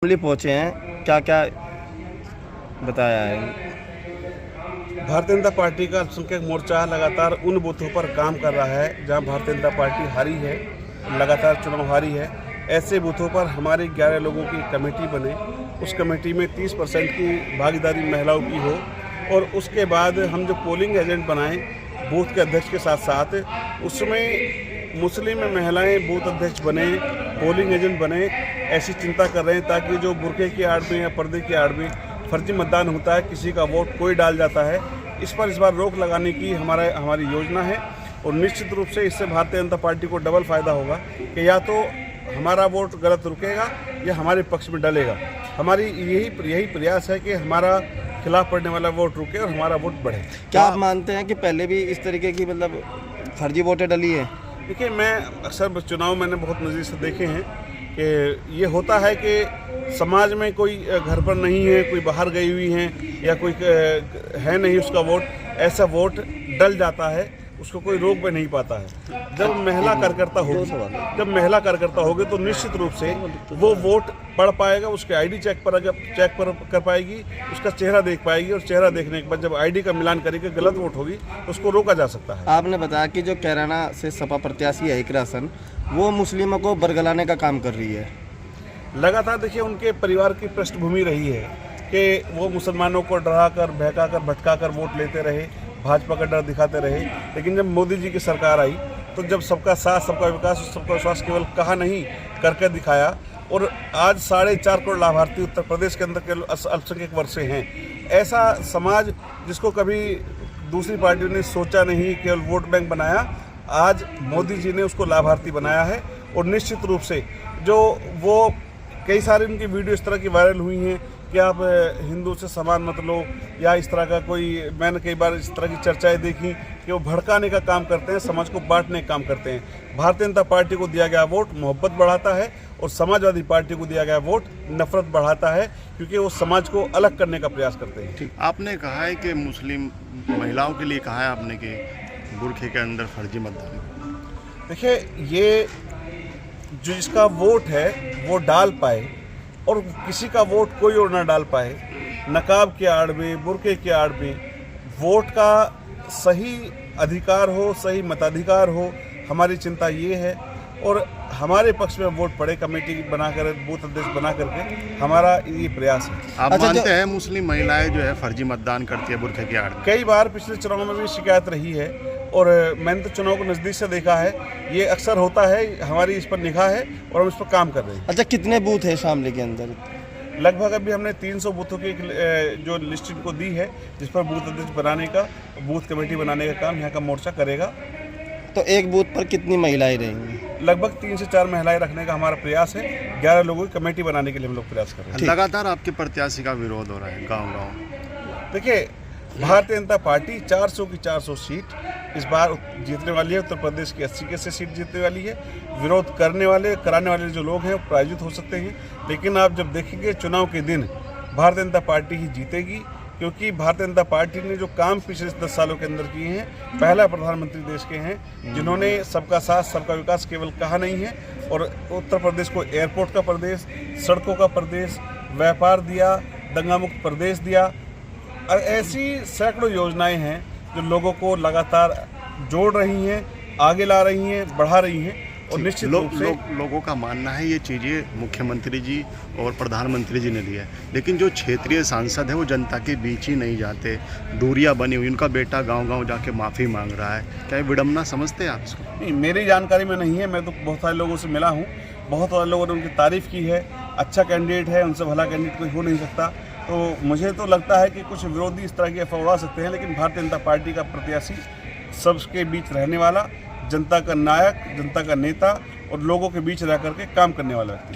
पहुँचे हैं, क्या क्या बताया है? भारतीय जनता पार्टी का अल्पसंख्यक मोर्चा लगातार उन बूथों पर काम कर रहा है जहां भारतीय जनता पार्टी हारी है, लगातार चुनाव हारी है। ऐसे बूथों पर हमारे 11 लोगों की कमेटी बने, उस कमेटी में 30% की भागीदारी महिलाओं की हो और उसके बाद हम जो पोलिंग एजेंट बनाएं बूथ के अध्यक्ष के साथ साथ, उसमें मुस्लिम महिलाएं बूथ अध्यक्ष बने, पोलिंग एजेंट बने, ऐसी चिंता कर रहे हैं ताकि जो बुर्के की आड़ में या पर्दे की आड़ में फर्जी मतदान होता है, किसी का वोट कोई डाल जाता है, इस बार रोक लगाने की हमारी योजना है। और निश्चित रूप से इससे भारतीय जनता पार्टी को डबल फायदा होगा कि या तो हमारा वोट गलत रुकेगा या हमारे पक्ष में डलेगा। हमारी यही प्रयास है कि हमारा खिलाफ पड़ने वाला वोट रुके और हमारा वोट बढ़े। क्या आप मानते हैं कि पहले भी इस तरीके की फर्जी वोटें डली है? देखिए, मैं अक्सर चुनाव मैंने बहुत नज़दीक से देखे हैं कि ये होता है कि समाज में कोई घर पर नहीं है, कोई बाहर गई हुई है या कोई है नहीं उसका वोट, ऐसा वोट डल जाता है, उसको कोई रोक भी नहीं पाता है। जब महिला कार्यकर्ता होगी तो निश्चित रूप से वो वोट पढ़ पाएगा, उसके आईडी चेक कर पाएगी, उसका चेहरा देख पाएगी और चेहरा देखने के बाद जब आईडी का मिलान करेगी गलत वोट होगी तो उसको रोका जा सकता है। आपने बताया कि जो कैराना से सपा प्रत्याशी है इकरा हसन, वो मुस्लिमों को बरगलाने का काम कर रही है। लगातार देखिए उनके परिवार की पृष्ठभूमि रही है कि वो मुसलमानों को डराकर बहकाकर भटकाकर वोट लेते रहे, भाजपा का डर दिखाते रहे। लेकिन जब मोदी जी की सरकार आई तो जब सबका साथ, सबका विकास, सबका विश्वास केवल कहा नहीं करके दिखाया और आज 4.5 करोड़ लाभार्थी उत्तर प्रदेश के अंदर के अल्पसंख्यक वर्ग से हैं। ऐसा समाज जिसको कभी दूसरी पार्टियों ने सोचा नहीं, केवल वोट बैंक बनाया, आज मोदी जी ने उसको लाभार्थी बनाया है। और निश्चित रूप से जो वो कई सारी उनकी वीडियो इस तरह की वायरल हुई हैं कि आप हिंदू से सामान मत लो या इस तरह का कोई, मैंने कई बार इस तरह की चर्चाएं देखी कि वो भड़काने का काम करते हैं, समाज को बांटने का काम करते हैं। भारतीय जनता पार्टी को दिया गया वोट मोहब्बत बढ़ाता है और समाजवादी पार्टी को दिया गया वोट नफरत बढ़ाता है, क्योंकि वो समाज को अलग करने का प्रयास करते हैं। ठीक, आपने कहा है कि मुस्लिम महिलाओं के लिए कहा है आपने कि बुरखे के अंदर फर्जी मतदान। देखिए, ये जो जिसका वोट है वो डाल पाए और किसी का वोट कोई और ना डाल पाए, नकाब के आड़ में, बुर्के के आड़ में वोट का सही अधिकार हो, सही मताधिकार हो, हमारी चिंता ये है। और हमारे पक्ष में वोट पड़े, कमेटी बनाकर, बूथ अध्यक्ष बना करके हमारा ये प्रयास है। आप मानते हैं मुस्लिम महिलाएं जो है फर्जी मतदान करती है बुरखे के आड़ में? कई बार पिछले चुनाव में भी शिकायत रही है और मैंने तो चुनाव को नज़दीक से देखा है, ये अक्सर होता है। हमारी इस पर निगाह है और हम इस पर काम कर रहे हैं। अच्छा, कितने बूथ है शामली के अंदर? लगभग अभी हमने 300 बूथों की जो लिस्ट इनको दी है, जिस पर बूथ अध्यक्ष बनाने का, बूथ कमेटी बनाने का काम यहाँ का मोर्चा करेगा। तो एक बूथ पर कितनी महिलाएं रहेंगी? लगभग 3 से 4 महिलाएं रखने का हमारा प्रयास है। 11 लोगों की कमेटी बनाने के लिए हम लोग प्रयास कर रहे हैं। लगातार आपके प्रत्याशी का विरोध हो रहा है गाँव। देखिए, भारतीय जनता पार्टी 400 की 400 सीट इस बार जीतने वाली है। उत्तर प्रदेश की 80 से सीट जीतने वाली है। विरोध कराने वाले जो लोग हैं वो पराजित हो सकते हैं, लेकिन आप जब देखेंगे चुनाव के दिन भारतीय जनता पार्टी ही जीतेगी, क्योंकि भारतीय जनता पार्टी ने जो काम पिछले 10 सालों के अंदर किए हैं, पहला प्रधानमंत्री देश के हैं जिन्होंने सबका साथ, सबका विकास केवल कहा नहीं है और उत्तर प्रदेश को एयरपोर्ट का प्रदेश, सड़कों का प्रदेश, व्यापार दिया, दंगा मुक्त प्रदेश दिया। ऐसी सैकड़ों योजनाएं हैं जो लोगों को लगातार जोड़ रही हैं, आगे ला रही हैं, बढ़ा रही हैं। और निश्चित रूप से लोगों का मानना है ये चीज़ें मुख्यमंत्री जी और प्रधानमंत्री जी ने लिया है, लेकिन जो क्षेत्रीय सांसद है वो जनता के बीच ही नहीं जाते, दूरियां बनी हुई। उनका बेटा गांव-गांव जाके माफ़ी मांग रहा है, क्या ये विडम्बना समझते हैं आप इसको? नहीं, मेरी जानकारी में नहीं है। मैं तो बहुत सारे लोगों से मिला हूँ, बहुत सारे लोगों ने उनकी तारीफ़ की है। अच्छा कैंडिडेट है, उनसे भला कैंडिडेट कोई हो नहीं सकता। तो मुझे तो लगता है कि कुछ विरोधी इस तरह की अफवाह उड़ा सकते हैं, लेकिन भारतीय जनता पार्टी का प्रत्याशी सबके बीच रहने वाला, जनता का नायक, जनता का नेता और लोगों के बीच रह करके काम करने वाला व्यक्ति।